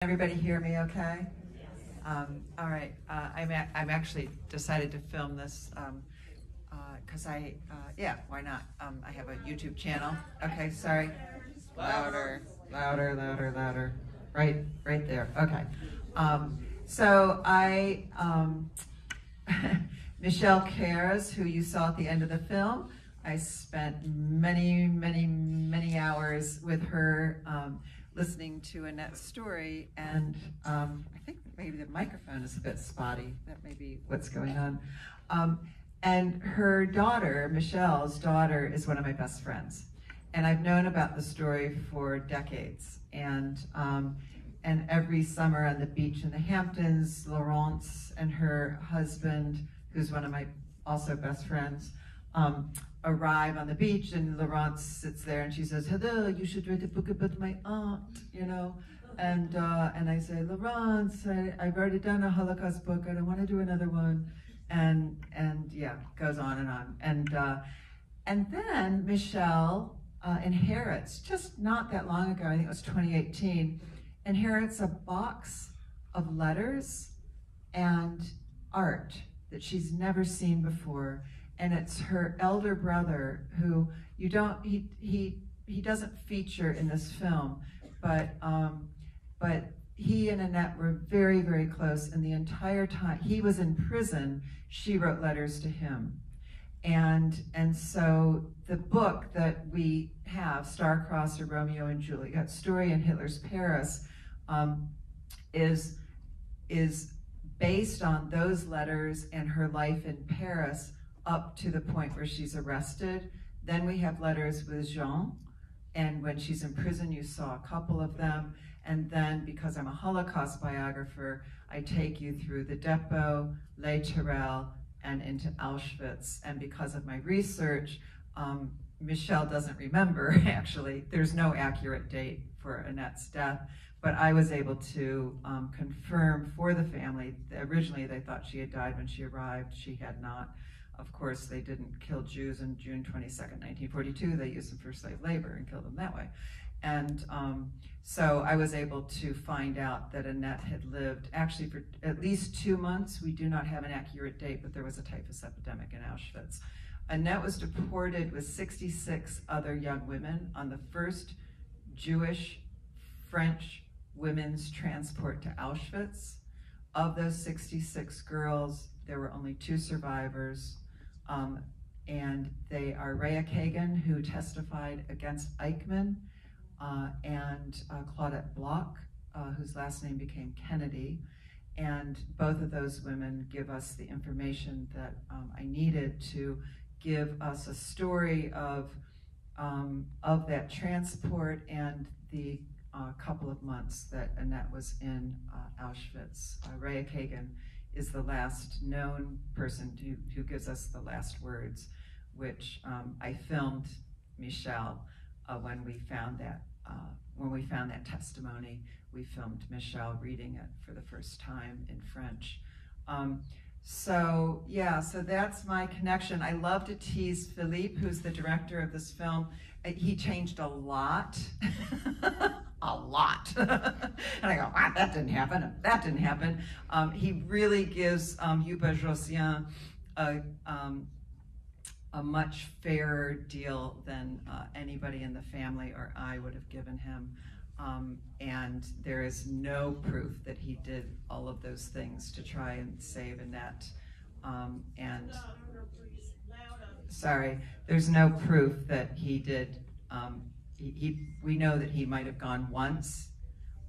Everybody hear me okay? All right, I'm actually decided to film this because yeah, why not? I have a YouTube channel. Okay, sorry. Louder, louder, louder, louder. Right there. Okay. So Michelle Cares, who you saw at the end of the film, I spent many hours with her listening to Annette's story, and I think maybe the microphone is a bit spotty. That may be what's going on. And her daughter, Michelle's daughter, is one of my best friends. And I've known about the story for decades. And every summer on the beach in the Hamptons, Laurence and her husband, who's one of my also best friends, arrive on the beach, and Laurence sits there and she says, "Hello, you should write a book about my aunt," you know. And I say, "Laurence, I've already done a Holocaust book. I don't want to do another one." And yeah, goes on. And then Michelle inherits, just not that long ago, I think it was 2018, inherits a box of letters and art that she's never seen before. And it's her elder brother who he doesn't feature in this film, but he and Annette were very close, and the entire time he was in prison, she wrote letters to him. And so the book that we have, Star-Crossed or Romeo and Juliet, Story in Hitler's Paris, is based on those letters and her life in Paris up to the point where she's arrested. Then we have letters with Jean, and when she's in prison, you saw a couple of them. And then, because I'm a Holocaust biographer, I take you through the depot, Les Tourelles, and into Auschwitz. And because of my research, Michelle doesn't remember, actually. There's no accurate date for Annette's death, but I was able to confirm for the family. Originally, they thought she had died when she arrived. She had not. Of course, they didn't kill Jews on June 22nd, 1942. They used them for slave labor and killed them that way. And so I was able to find out that Annette had lived actually for at least 2 months. We do not have an accurate date, but there was a typhus epidemic in Auschwitz. Annette was deported with 66 other young women on the first Jewish-French women's transport to Auschwitz. Of those 66 girls, there were only 2 survivors. And they are Rhea Kagan, who testified against Eichmann, and Claudette Bloch, whose last name became Kennedy. And both of those women give us the information that I needed to give us a story of that transport and the couple of months that Annette was in Auschwitz. Rhea Kagan is the last known person who gives us the last words, which I filmed Michelle when we found that testimony. We filmed Michelle reading it for the first time in French. So yeah, so that's my connection. I love to tease Philippe, who's the director of this film. He changed a lot. A lot. And I go, ah, that didn't happen, that didn't happen. He really gives Hubert Josian a much fairer deal than anybody in the family or I would have given him. And there is no proof that he did all of those things to try and save Annette. Sorry, there's no proof that he did. We know that he might have gone once,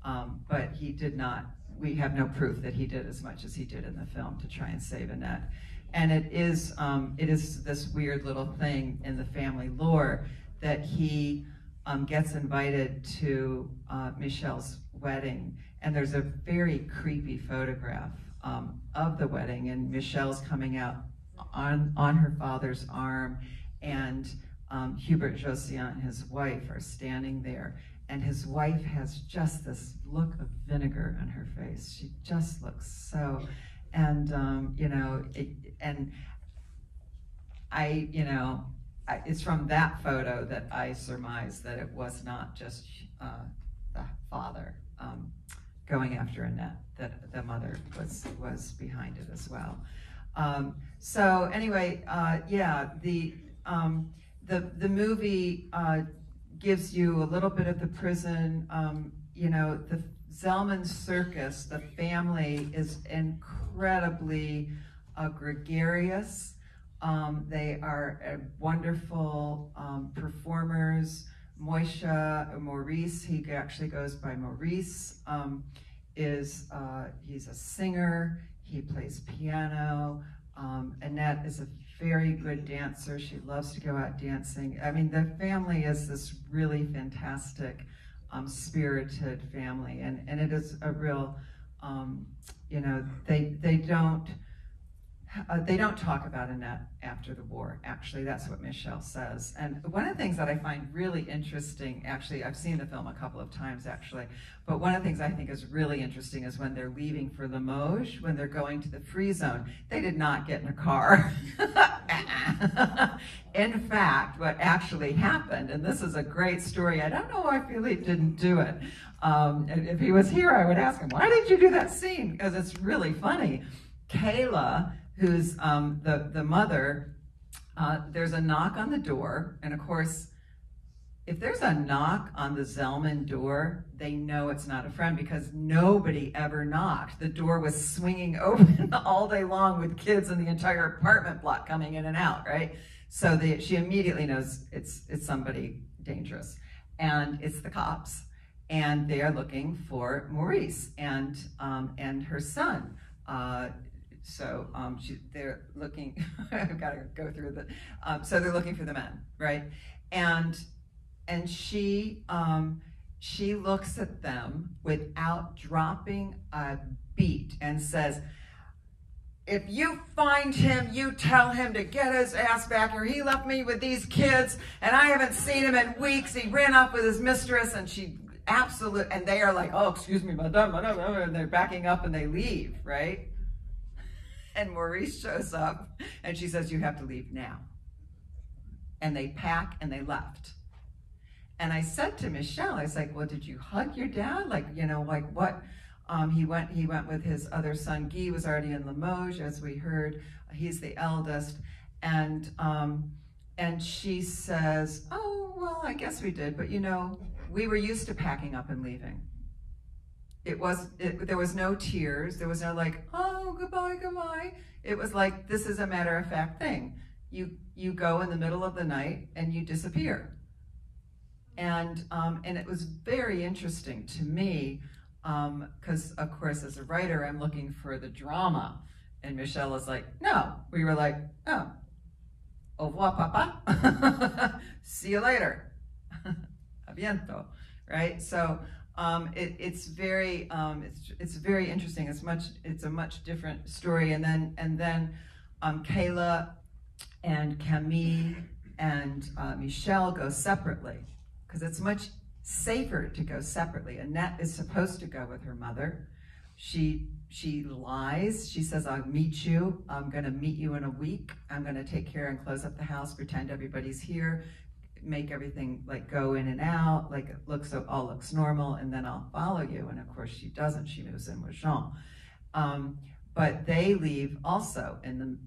but he did not. We have no proof that he did as much as he did in the film to try and save Annette. And it is this weird little thing in the family lore that he gets invited to Michelle's wedding, and there's a very creepy photograph of the wedding, and Michelle's coming out on her father's arm, and Hubert Josian and his wife are standing there, and his wife has just this look of vinegar on her face. She just looks so, and you know, it's from that photo that I surmise that it was not just the father going after Annette, that the mother was behind it as well. So anyway, yeah, the movie gives you a little bit of the prison. You know, the Zelman circus, the family is incredibly gregarious. They are wonderful performers. Maurice, he actually goes by Maurice, he's a singer, he plays piano. Annette is a very good dancer. She loves to go out dancing. I mean, the family is this really fantastic, spirited family, and it is a real, you know, they don't talk about Annette after the war. Actually, that's what Michel says. And one of the things that I find really interesting, actually, I've seen the film a couple of times actually, but one of the things I think is really interesting is when they're leaving for Limoges, when they're going to the free zone, they did not get in a car. In fact, what actually happened, and this is a great story, I don't know why Philippe didn't do it. If he was here, I would ask him, why did you do that scene? Because it's really funny. Kayla, who's the mother, there's a knock on the door, and of course, if there's a knock on the Zelman door, they know it's not a friend because nobody ever knocked. The door was swinging open all day long with kids in the entire apartment block coming in and out, right? So she immediately knows it's somebody dangerous, and it's the cops, and they are looking for Maurice and her son. So they're looking, I've got to go through the, so they're looking for the men, right? And she looks at them without dropping a beat and says, if you find him, you tell him to get his ass back here. He left me with these kids and I haven't seen him in weeks. He ran off with his mistress, and and they are like, oh, excuse me, madame, and they're backing up and they leave, right? And Maurice shows up and she says, you have to leave now. And they pack and they left. And I said to Michel, I was like, well, did you hug your dad? Like, you know, like what? He went with his other son. Guy was already in Limoges, as we heard. He's the eldest. And she says, oh, well, I guess we did. But, you know, we were used to packing up and leaving. There was no tears. There was no like, oh, goodbye, goodbye. It was like, this is a matter of fact thing. You go in the middle of the night and you disappear. And it was very interesting to me, because of course, as a writer, I'm looking for the drama. And Michel was like, no. We were like, oh, au revoir, papa. See you later. A biento, right? So it's very interesting. It's a much different story. And then Kayla and Camille and Michel go separately, because it's much safer to go separately. Annette is supposed to go with her mother. She lies. She says, I'll meet you. I'm going to meet you in a week. I'm going to take care and close up the house, pretend everybody's here, make everything like go in and out, like it looks, so all looks normal, and then I'll follow you. And of course she doesn't. She moves in with Jean. But they leave also, and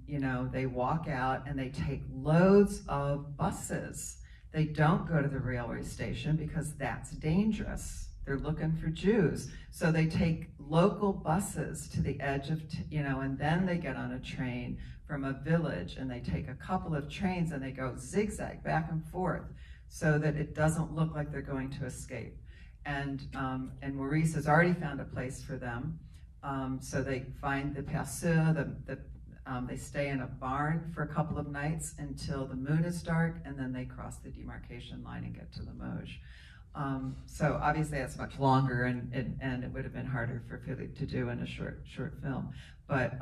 they walk out and they take loads of buses. They don't go to the railway station because that's dangerous. They're looking for Jews. So they take local buses to the edge of, and then they get on a train from a village, and they take a couple of trains and they go zigzag back and forth so that it doesn't look like they're going to escape. And Maurice has already found a place for them. So they find the Perceux, they stay in a barn for a couple of nights until the moon is dark, and then they cross the demarcation line and get to Limoges. So obviously that's much longer, and it would have been harder for Philippe to do in a short film. But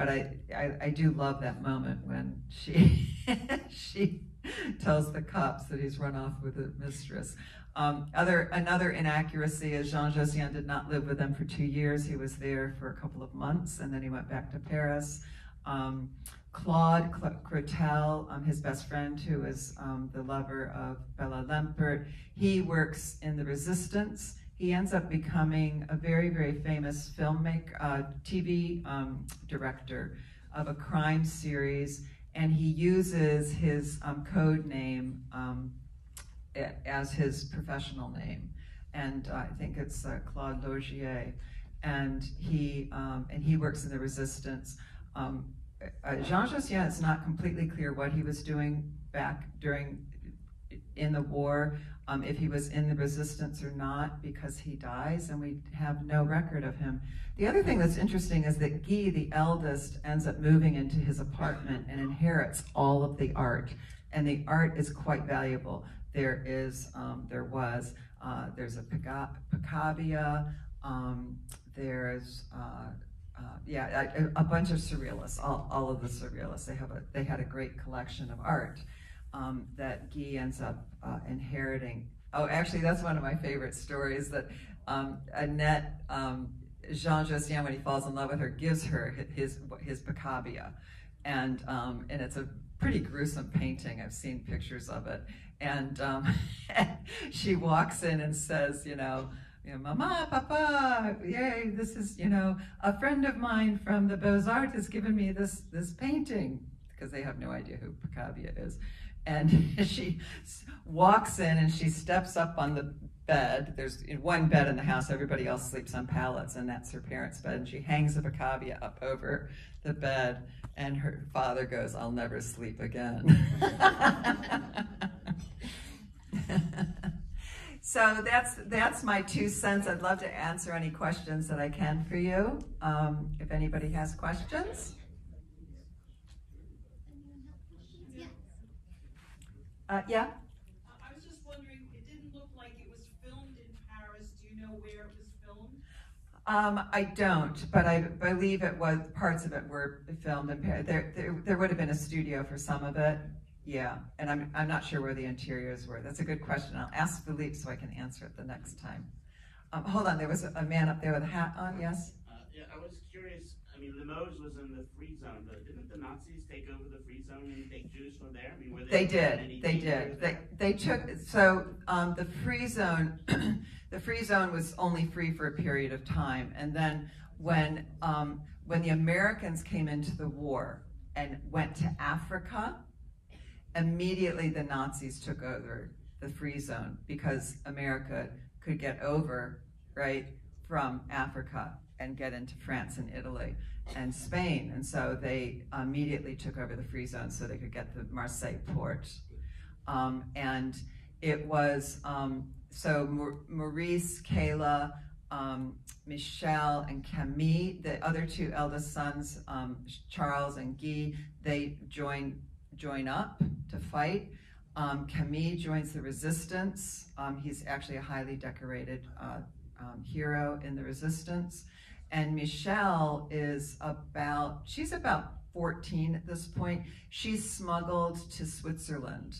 I do love that moment when she tells the cops that he's run off with a mistress. Another inaccuracy is Jean Josien did not live with them for 2 years. He was there for a couple of months, and then he went back to Paris. Claude Crotel, his best friend, who is the lover of Bella Lempert, he works in the resistance. he ends up becoming a very, very famous filmmaker, TV director of a crime series, and he uses his code name as his professional name, and I think it's Claude Logier, and he works in the resistance. Jean Josien, it's not completely clear what he was doing back in the war, if he was in the resistance or not, because he dies and we have no record of him. The other thing that's interesting is that Guy, the eldest, ends up moving into his apartment and inherits all of the art, and the art is quite valuable. There's a Picabia, there's a bunch of surrealists, all of the surrealists. They had a great collection of art that Guy ends up inheriting. Oh, actually, that's one of my favorite stories, that Annette, Jean Josien, when he falls in love with her, gives her his Picabia, and it's a pretty gruesome painting. I've seen pictures of it, and she walks in and says, Mama, Papa, yay, this is, a friend of mine from the Beaux-Arts has given me this painting, because they have no idea who Picabia is. And she walks in and she steps up on the bed. There's one bed in the house, everybody else sleeps on pallets, and that's her parents' bed. And she hangs the Picabia up over the bed, and her father goes, "I'll never sleep again." So that's my 2 cents. I'd love to answer any questions that I can for you, if anybody has questions. Yeah? I was just wondering, it didn't look like it was filmed in Paris. Do you know where it was filmed? I don't, but I believe parts of it were filmed in Paris. There would have been a studio for some of it. Yeah, and I'm not sure where the interiors were. That's a good question. I'll ask Philippe so I can answer it the next time. Hold on, there was a man up there with a hat on, yes? Yeah, I was curious. I mean, Limoges was in the free zone, but didn't the Nazis take over the free zone and take Jews from there? I mean, were they did. They took, so the free zone, the free zone was only free for a period of time, and then when the Americans came into the war and went to Africa, immediately the Nazis took over the free zone, because America could get over, right, from Africa and get into France and Italy and Spain. And so they immediately took over the free zone so they could get the Marseille port. And it was, so Maurice, Kayla, Michel, and Camille, the other 2 eldest sons, Charles and Guy, they join up to fight. Camille joins the resistance. He's actually a highly decorated hero in the resistance. And Michelle she's about 14 at this point. She's smuggled to Switzerland,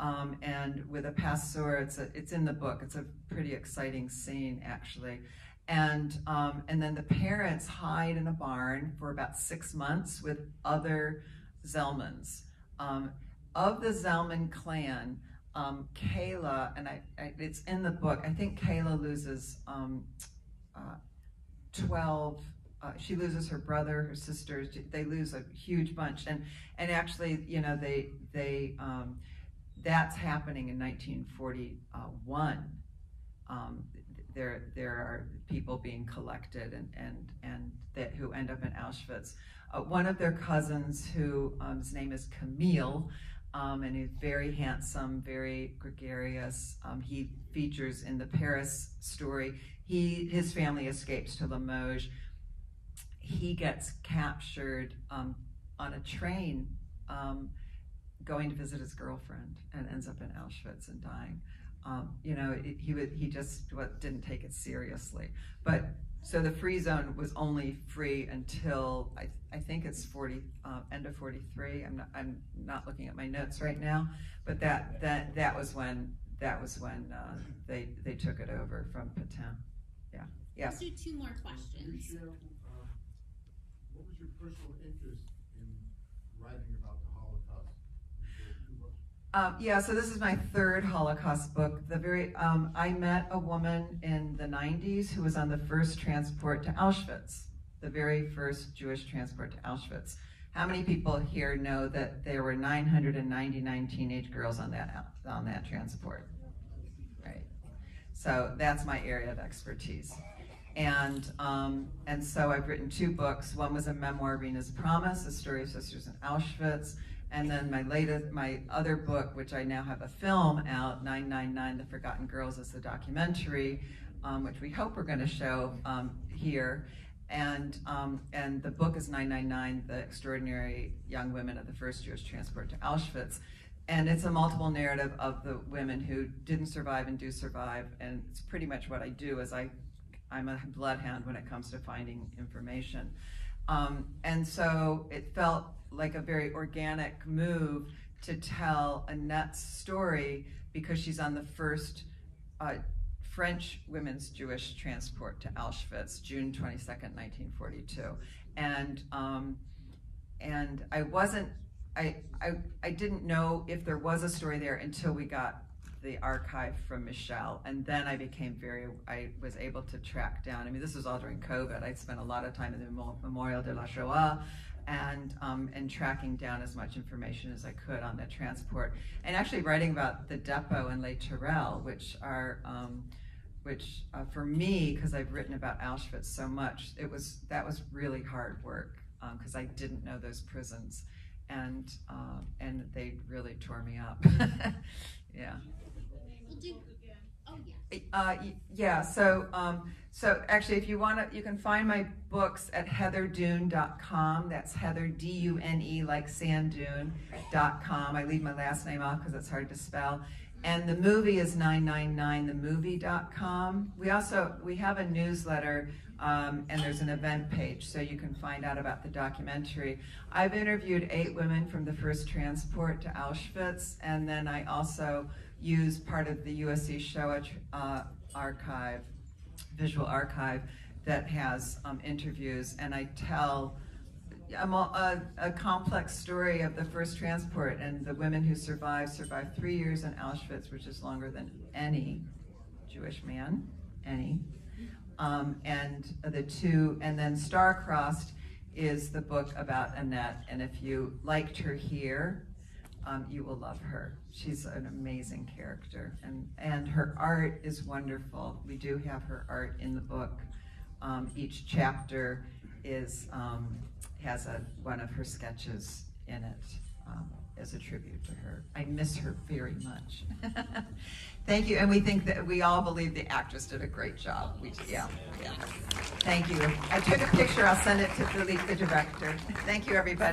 and with a passeur. It's in the book. It's a pretty exciting scene, actually. And then the parents hide in a barn for about 6 months with other Zelmans. Of the Zelman clan, Kayla, and it's in the book, I think Kayla loses 12, she loses her brother, her sisters, they lose a huge bunch, and actually, that's happening in 1941. There are people being collected and who end up in Auschwitz. One of their cousins, his name is Camille, and he's very handsome, very gregarious. He features in the Paris story. His family escapes to Limoges. He gets captured on a train going to visit his girlfriend, and ends up in Auschwitz and dying. He just didn't take it seriously. But so the free zone was only free until I think it's end of 43. I'm not looking at my notes right now, but that was when they took it over from Pétain. Yeah. Yes. Let's do 2 more questions. What was your personal interest in writing about the Holocaust? Yeah, so this is my third Holocaust book. I met a woman in the 90s who was on the first transport to Auschwitz, the very first Jewish transport to Auschwitz. How many people here know that there were 999 teenage girls on that transport? Right. So that's my area of expertise. And so I've written 2 books. One was a memoir, Rena's Promise, a story of sisters in Auschwitz. And then my other book, which I now have a film out, 999, The Forgotten Girls, is the documentary, which we hope we're going to show here. And the book is 999, The Extraordinary Young Women of the First Jewish Transport to Auschwitz. And it's a multiple narrative of the women who didn't survive and do survive. And it's pretty much what I do, is I'm a bloodhound when it comes to finding information. And so it felt like a very organic move to tell Annette's story, because she's on the first French women's Jewish transport to Auschwitz, June 22nd, 1942. And I didn't know if there was a story there until we got the archive from Michelle, and then I was able to track down. I mean, this was all during COVID. I spent a lot of time in the Memorial de la Shoah, and tracking down as much information as I could on the transport, and actually writing about the depot and Les Tourelles, which for me, because I've written about Auschwitz so much, that was really hard work, because I didn't know those prisons, and they really tore me up. Yeah. Yeah, so actually, if you want to, you can find my books at heatherdune.com. That's Heather, D-U-N-E, like sand dune.com. I leave my last name off because it's hard to spell. And the movie is 999themovie.com. We have a newsletter, and there's an event page, so you can find out about the documentary. I've interviewed 8 women from the first transport to Auschwitz, and then I also use part of the USC Shoah archive, visual archive, that has interviews, and I tell a complex story of the first transport, and the women who survived 3 years in Auschwitz, which is longer than any Jewish man, and then Star-Crossed is the book about Annette, and if you liked her here, you will love her. She's an amazing character, and her art is wonderful. We do have her art in the book. Each chapter has one of her sketches in it as a tribute to her. I miss her very much. Thank you, and we all believe the actress did a great job. Yeah. Thank you. I took a picture. I'll send it to Philippe, the director. Thank you, everybody.